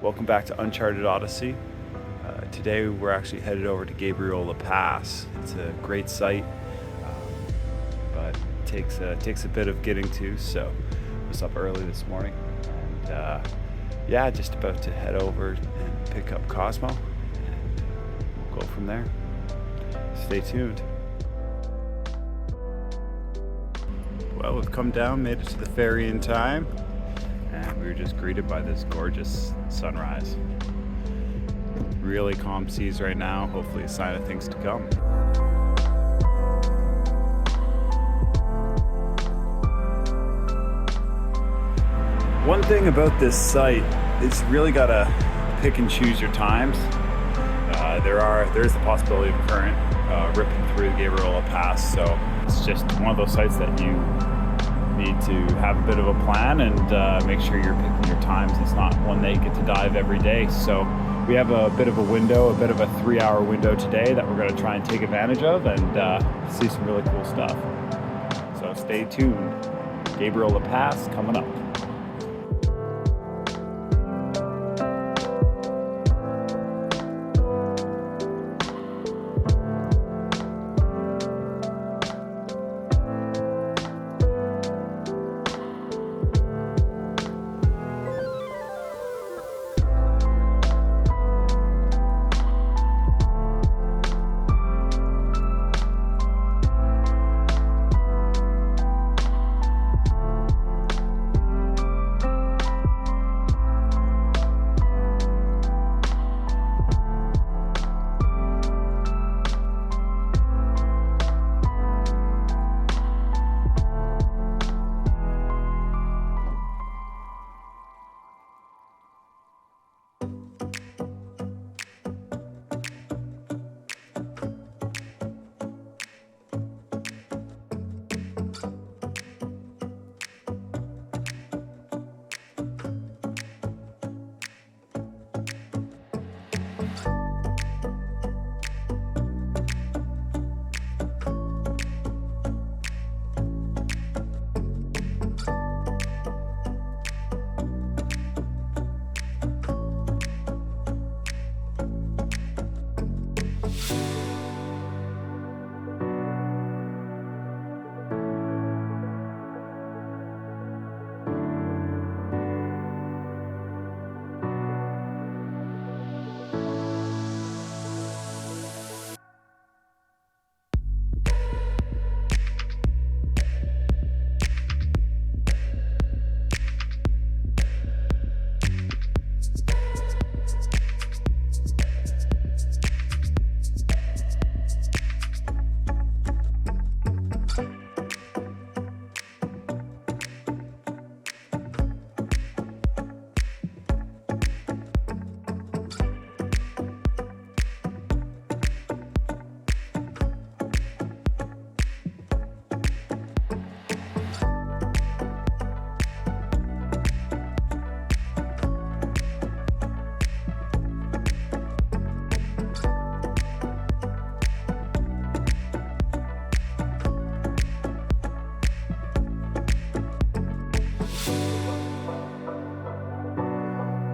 Welcome back to Uncharted Odyssey. Today we're actually headed over to Gabriola Pass. It's a great site, but it takes a bit of getting to, so I was up early this morning and yeah, just about to head over and pick up Cosmo, and we'll go from there. Stay tuned. Well, we've come down, made it to the ferry in time, and we were just greeted by this gorgeous sunrise. Really calm seas right now, hopefully a sign of things to come. One thing about this site is you really gotta pick and choose your times. There's the possibility of current ripping through the Gabriola Pass, so it's just one of those sites that you need to have a bit of a plan and make sure you're picking your times. It's not one that you get to dive every day, so we have a bit of a window, a bit of a 3-hour window today that we're going to try and take advantage of and see some really cool stuff. So stay tuned. Gabriola Pass coming up.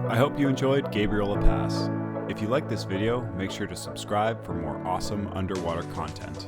I hope you enjoyed Gabriola Pass. If you like this video, make sure to subscribe for more awesome underwater content.